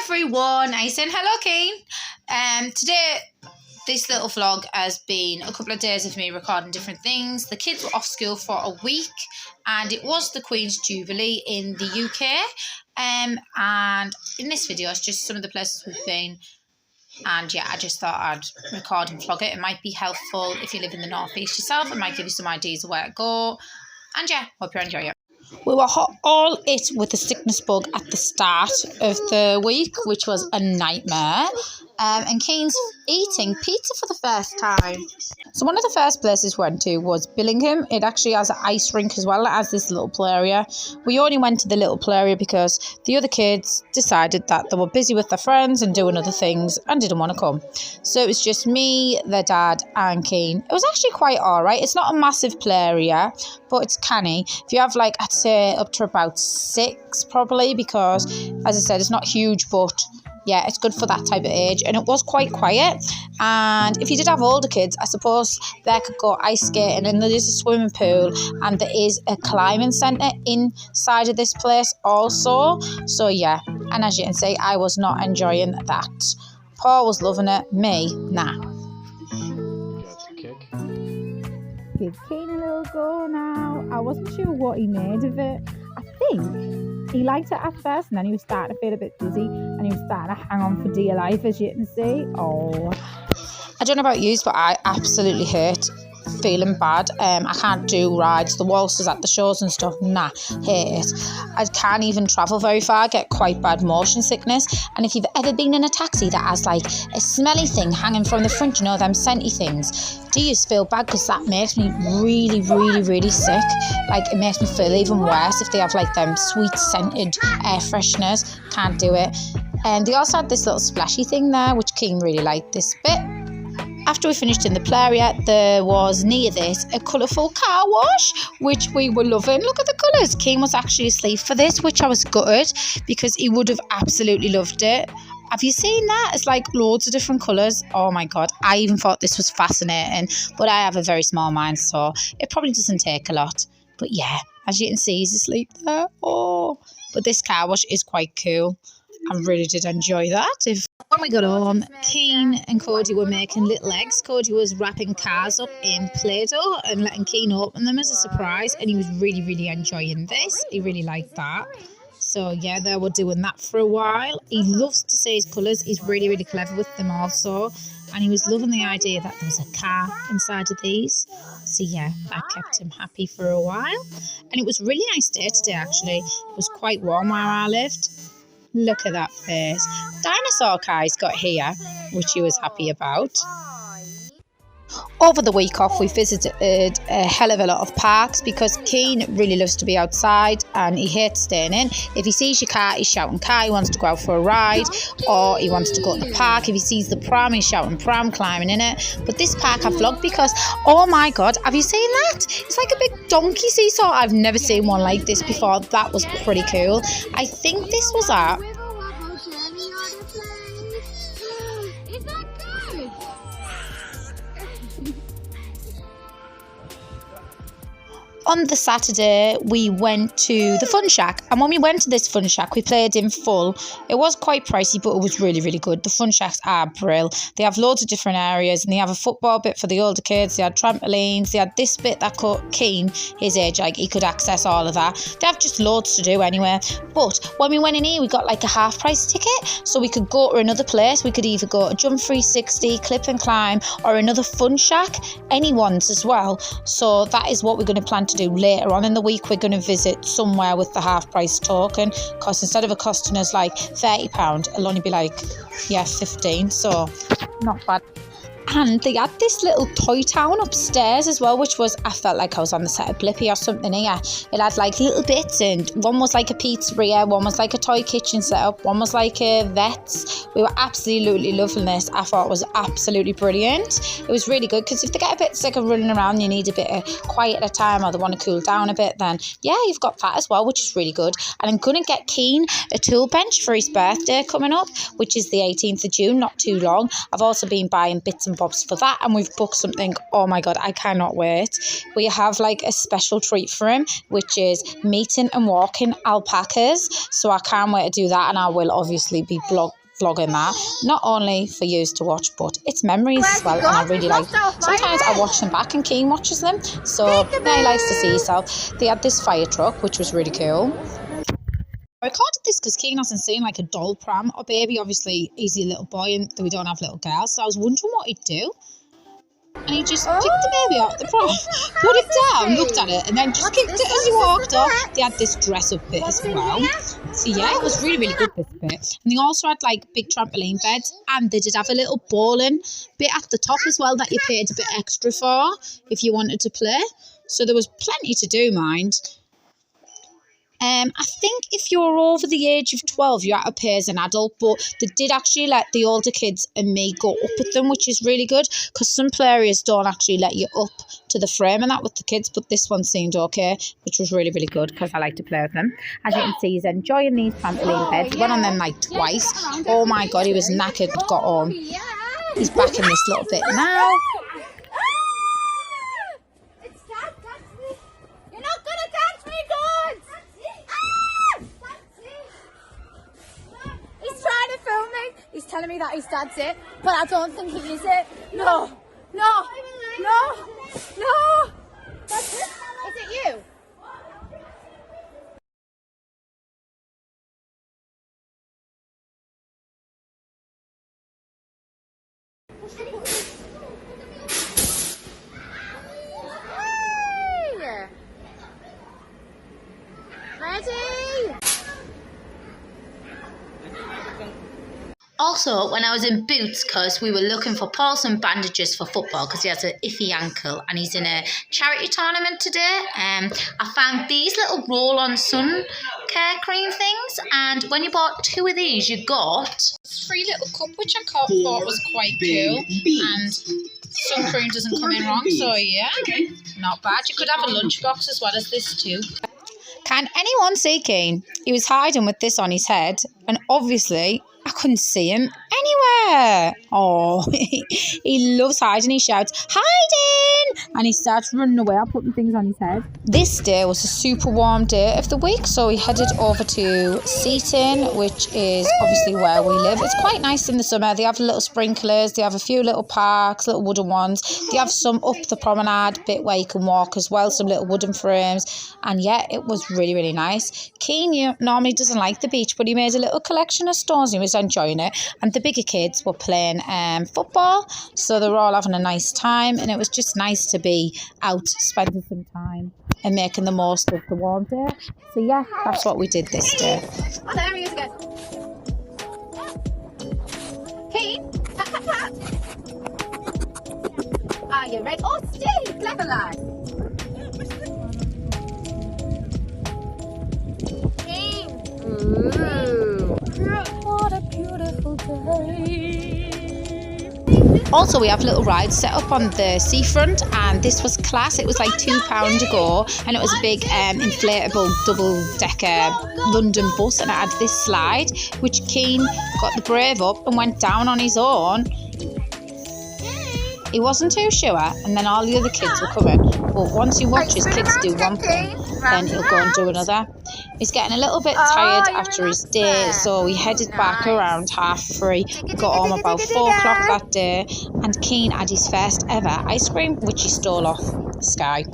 everyone, I said hello, Kane. Today, this little vlog has been a couple of days of me recording different things. The kids were off school for a week, and it was the Queen's Jubilee in the UK. And in this video, it's just some of the places we've been. And yeah, I just thought I'd record and vlog it. It might be helpful if you live in the North East yourself. It might give you some ideas of where to go. And yeah, hope you enjoy it. We were all hit with the sickness bug at the start of the week, which was a nightmare. And Kane's eating pizza for the first time. So one of the first places we went to was Billingham. It actually has an ice rink as well. It has this little play area. We only went to the little play area because the other kids decided that they were busy with their friends and doing other things and didn't want to come. So it was just me, their dad and Kane. It was actually quite alright. It's not a massive play area, but it's canny. If you have I'd say up to about 6 probably, because as I said, it's not huge, but yeah, it's good for that type of age. And it was quite quiet. And if you did have older kids, I suppose they could go ice skating. And there is a swimming pool. And there is a climbing centre inside of this place also. So yeah, and as you can see, I was not enjoying that. Paul was loving it. Me, nah. Give Kane a little go now. I wasn't sure what he made of it. I think he liked it at first, and then he was starting to feel a bit dizzy, and he was starting to hang on for dear life, as you can see. Oh, I don't know about you, but I absolutely hate feeling bad. I can't do rides, the waltzes at the shows and stuff. Nah, hate it. I can't even travel very far. I get quite bad motion sickness. And if you've ever been in a taxi that has a smelly thing hanging from the front, you know, them scenty things, do you feel bad? Because that makes me really, really, really sick. It makes me feel even worse if they have them sweet scented air fresheners. Can't do it. And they also had this little splashy thing there, which King really liked this bit. After we finished in the play area, there was near this a colourful car wash, which we were loving. Look at the colours. King was actually asleep for this, which I was gutted because he would have absolutely loved it. Have you seen that? It's loads of different colours. Oh my God. I even thought this was fascinating, but I have a very small mind, so it probably doesn't take a lot. But yeah, as you can see, he's asleep there. Oh, but this car wash is quite cool. I really did enjoy that. When we got home, Kane and Cody were making little eggs. Cody was wrapping cars up in Play-Doh and letting Kane open them as a surprise, and he was really, really enjoying this. He really liked that. So yeah, they were doing that for a while. He loves to see his colours. He's really, really clever with them also. And he was loving the idea that there was a car inside of these. So yeah, that kept him happy for a while. And it was a really nice day today, actually. It was quite warm where I lived. Look at that face. Dinosaur Kai's got here, which he was happy about. Over the week off, we visited a hell of a lot of parks because Kane really loves to be outside and he hates staying in. If he sees your car, he's shouting car, he wants to go out for a ride, or he wants to go to the park. If he sees the pram, he's shouting pram, climbing in it. But this park I vlogged because, oh my God, have you seen that? It's like a big donkey seesaw. I've never seen one like this before. That was pretty cool. I think this was at... On the Saturday, we went to the Fun Shack. And when we went to this Fun Shack, we played in full. It was quite pricey, but it was really, really good. The Fun Shacks are brill. They have loads of different areas, and they have a football bit for the older kids. They had trampolines. They had this bit that Kane, his age, he could access all of that. They have just loads to do anyway. But when we went in here, we got a half price ticket. So we could go to another place. We could either go to Jump 360, Clip and Climb, or another Fun Shack. Anyone's as well. So that is what we're going to plan to do later on in the week. We're going to visit somewhere with the half price token, because instead of it costing us £30, it'll only be 15, so not bad. And they had this little toy town upstairs as well, which was, I felt like I was on the set of Blippi or something here. It had little bits, and one was a pizzeria, one was a toy kitchen setup, one was a vet's. We were absolutely loving this. I thought it was absolutely brilliant. It was really good, because if they get a bit sick of running around, you need a bit of quiet at a time, or they want to cool down a bit, then yeah, you've got that as well, which is really good. And I'm going to get Kane a tool bench for his birthday coming up, which is the 18th of June, not too long. I've also been buying bits and bobs Pops for that, and we've booked something. Oh my God, I cannot wait. We have like a special treat for him, which is meeting and walking alpacas. So I can't wait to do that, and I will obviously be vlogging that, not only for you to watch, but it's memories as well, and I really like. Sometimes I watch them back and Keane watches them, so yeah, he likes to see himself. They had this fire truck, which was really cool. I recorded this because Keane hasn't seen like a doll pram or baby. Obviously, he's a little boy and we don't have little girls, so I was wondering what he'd do. And he just picked the baby out the pram, put it down, looked at it, and then just kicked it as he walked off. They had this dress-up bit as well. So yeah, it was really, really good, this bit. And they also had like big trampoline beds, and they did have a little bowling bit at the top as well that you paid a bit extra for if you wanted to play. So there was plenty to do, mind. I think if you were over the age of 12, you had to pay as an adult, but they did actually let the older kids and me go up with them, which is really good, because some play areas don't actually let you up to the frame and that with the kids, but this one seemed okay, which was really, really good, because I like to play with them. As you can see, he's enjoying these trampoline beds. He went on them like twice. Oh my God, he was knackered, but got on. He's back in this little bit now. He's telling me that his dad's it, but I don't think he is it. No, no, no, no. That's it. Is it you? Hey! Ready? Also, when I was in Boots, because we were looking for Paul some bandages for football because he has an iffy ankle and he's in a charity tournament today, I found these little roll-on sun care cream things, and when you bought 2 of these, you got this free little cup, which I thought was quite cool, and sun cream doesn't come in wrong, so yeah, not bad. You could have a lunchbox as well as this too. Can anyone see Keane? He was hiding with this on his head, and obviously I couldn't see him anywhere. Oh, he loves hiding. He shouts, "Hiding!" And he starts running away, putting things on his head. This day was a super warm day of the week, so we headed over to Seaton, which is obviously where we live. It's quite nice in the summer. They have little sprinklers. They have a few little parks, little wooden ones. They have some up the promenade bit where you can walk as well, some little wooden frames. And yeah, it was really, really nice. Keane normally doesn't like the beach, but he made a little collection of stones. He was enjoying it, and the bigger kids were playing football, so they were all having a nice time, and it was just nice to be out spending some time and making the most of the warm day. So yeah, that's what we did this day. Oh, there he is again. Keane, pat, pat, pat. Are you ready? Oh, Steve, clever lad. Keane. Ooh. What a beautiful day. Also, we have little rides set up on the seafront, and this was class. It was like £2 to go, and it was a big inflatable double-decker London bus, and it had this slide, which Keane got the brave up and went down on his own. He wasn't too sure, and then all the other kids were coming. But once he watches kids do one thing, then he'll go and do another. He's getting a little bit tired after his day, so we headed back around 3:30. We got home about 4 o'clock that day, and Keane had his first ever ice cream, which he stole off Sky.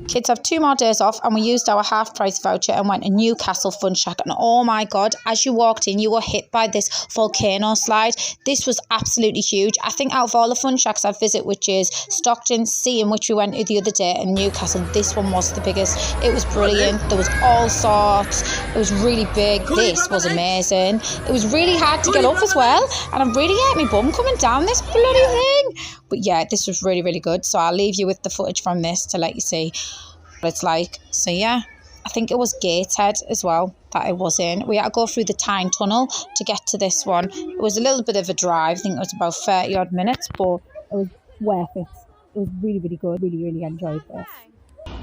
Kids have 2 more days off, and we used our half-price voucher and went to Newcastle Fun Shack. And oh my God, as you walked in, you were hit by this volcano slide. This was absolutely huge. I think out of all the fun shacks I've visited, which is Stockton, Sea, which we went to the other day, and Newcastle, this one was the biggest. It was brilliant. There was all sorts. It was really big. This was amazing. It was really hard to get up as well, and I really hurt my bum coming down this bloody thing. But yeah, this was really, really good. So I'll leave you with the footage from this to let you see what it's like. So yeah, I think it was Gateshead as well that it was in. We had to go through the Tyne Tunnel to get to this one. It was a little bit of a drive. I think it was about 30 odd minutes, but it was worth it. It was really, really good. Really, really enjoyed this.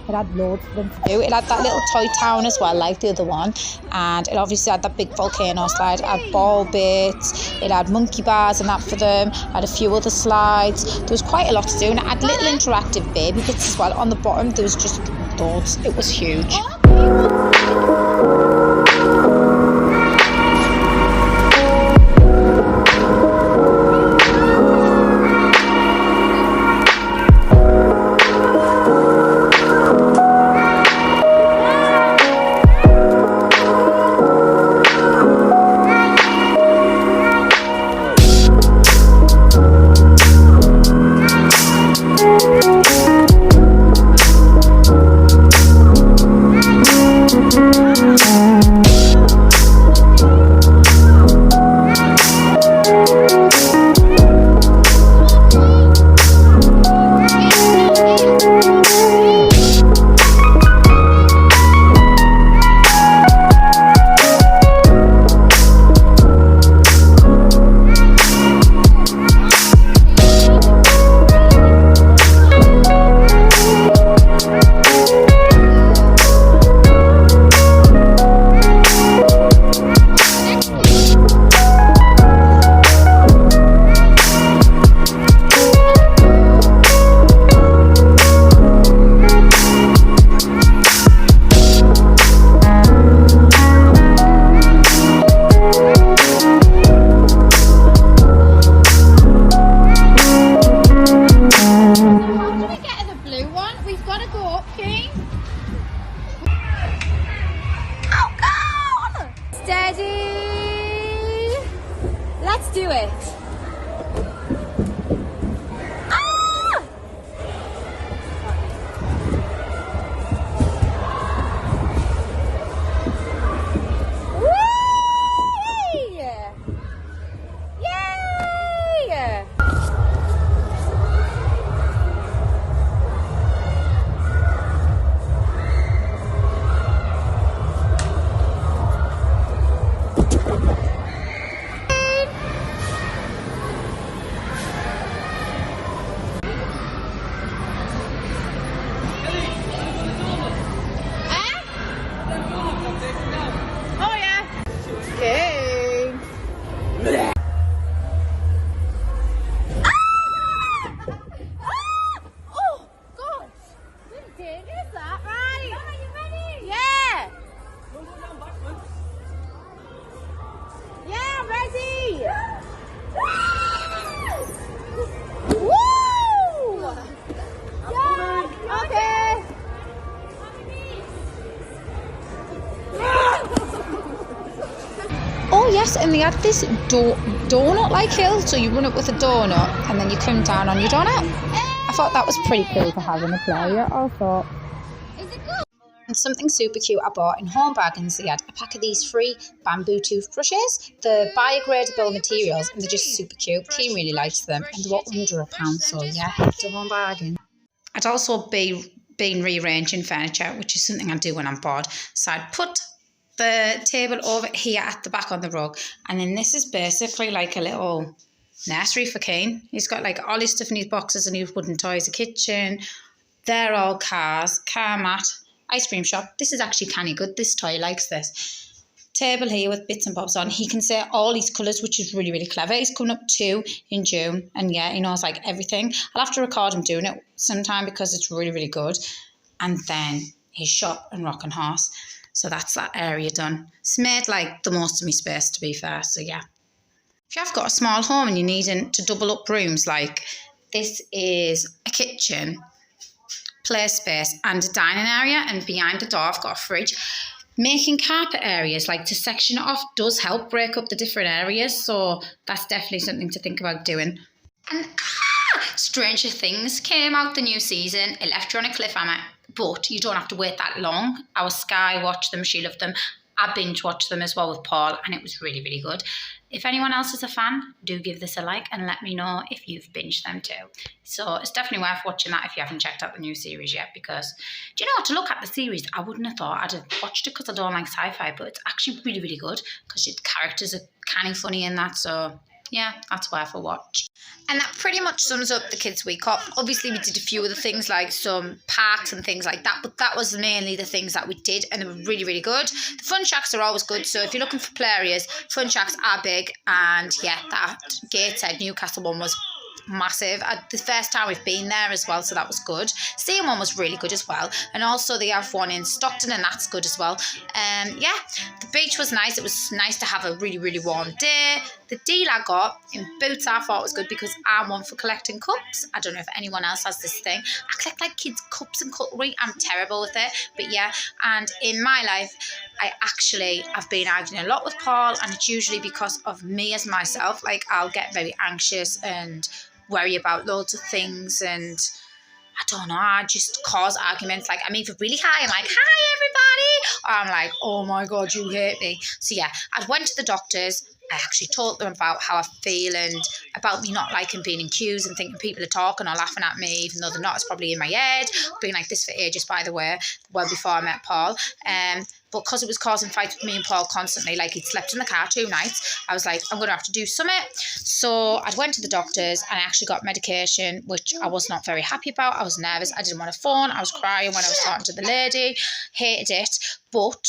It had loads for them to do. It had that little toy town as well, like the other one, and it obviously had that big volcano slide. It had ball bits, it had monkey bars and that for them. It had a few other slides. There was quite a lot to do, and it had little interactive baby bits as well. On the bottom there was just loads. It was huge. Steady. Let's do it. Ah! Whee! Yay! Yes, and they had this donut-like hill, so you run up with a donut and then you come down on your donut. I thought that was pretty cool for having a play. I thought. And something super cute I bought in Home Bargains, they had a pack of these free bamboo toothbrushes. They're biodegradable materials and they're just super cute. Keane really likes them and they were under £1, so yeah, head to Home Bargains. I'd also been rearranging furniture, which is something I do when I'm bored. So I'd put the table over here at the back on the rug, and then this is basically like a little nursery for Keane. He's got like all his stuff in his boxes and his wooden toys, a kitchen, they're all cars, car mat, ice cream shop. This is actually canny good, this toy likes this. Table here with bits and bobs on. He can say all these colours, which is really, really clever. He's coming up 2 in June, and yeah, he knows like everything. I'll have to record him doing it sometime because it's really, really good. And then his shop and rocking horse. So that's that area done. It's made like the most of my space, to be fair, so yeah. If you have got a small home and you're needing to double up rooms, like this is a kitchen, play space and a dining area, and behind the door I've got a fridge. Making carpet areas, like to section it off, does help break up the different areas, so that's definitely something to think about doing. And Stranger Things came out the new season. It left you on a cliffhanger, but you don't have to wait that long. Our Sky watched them, she loved them. I binge watched them as well with Paul, and it was really, really good. If anyone else is a fan, do give this a like and let me know if you've binged them too. So it's definitely worth watching that if you haven't checked out the new series yet, because, do you know what, to look at the series, I wouldn't have thought I'd have watched it because I don't like sci-fi, but it's actually really, really good because the characters are kind of funny in that, so yeah, that's worth a watch. And that pretty much sums up the kids' week off. Obviously, we did a few other things like some parks and things like that, but that was mainly the things that we did, and they were really, really good. The fun shacks are always good, so if you're looking for play areas, fun shacks are big, and yeah, that Gateshead Newcastle one was massive. The first time we've been there as well, so that was good. Seeing one was really good as well, and also they have one in Stockton, and that's good as well. Yeah, the beach was nice. It was nice to have a really, really warm day. The deal I got in Boots I thought was good because I'm one for collecting cups. I don't know if anyone else has this thing. I collect like kids' cups and cutlery. I'm terrible with it, but yeah. And in my life, I've been arguing a lot with Paul, and it's usually because of me as myself. Like, I'll get very anxious and worry about loads of things, and I don't know, I just cause arguments. Like, I'm either really high, I'm like, hi everybody, or I'm like, oh my god, you hate me. So yeah, I went to the doctors. I actually told them about how I feel and about me not liking being in queues and thinking people are talking or laughing at me, even though they're not. It's probably in my head. I've been like this for ages, by the way, well before I met Paul. But because it was causing fights with me and Paul constantly, like he'd slept in the car 2 nights, I was like, I'm going to have to do something. So I went to the doctors and I actually got medication, which I was not very happy about. I was nervous. I didn't want to phone. I was crying when I was talking to the lady. Hated it. But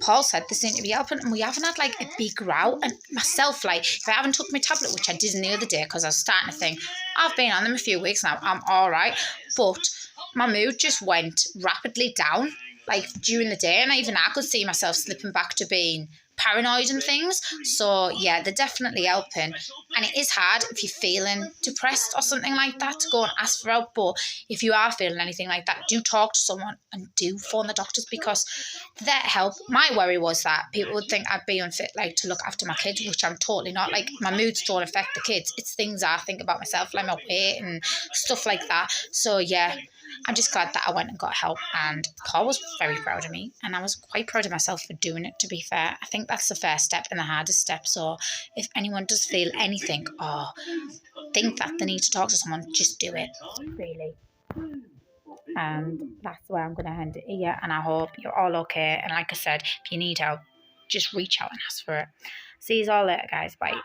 Paul said this seemed to be helping, and we haven't had like a big row. And myself, like, if I haven't took my tablet, which I didn't the other day because I was starting to think, I've been on them a few weeks now, I'm all right. But my mood just went rapidly down, like during the day, and even I could see myself slipping back to being paranoid and things. So yeah, they're definitely helping. And it is hard if you're feeling depressed or something like that to go and ask for help. But if you are feeling anything like that, do talk to someone and do phone the doctors, because that help. My worry was that people would think I'd be unfit, like, to look after my kids, which I'm totally not. Like, my moods don't affect the kids. It's things I think about myself, like my weight and stuff like that. So yeah, I'm just glad that I went and got help, and Paul was very proud of me, and I was quite proud of myself for doing it, to be fair. I think that's the first step and the hardest step. So if anyone does feel anything or think that they need to talk to someone, just do it, really. And that's where I'm going to end it here, and I hope you're all okay. And like I said, if you need help, just reach out and ask for it. See you all later, guys. Bye.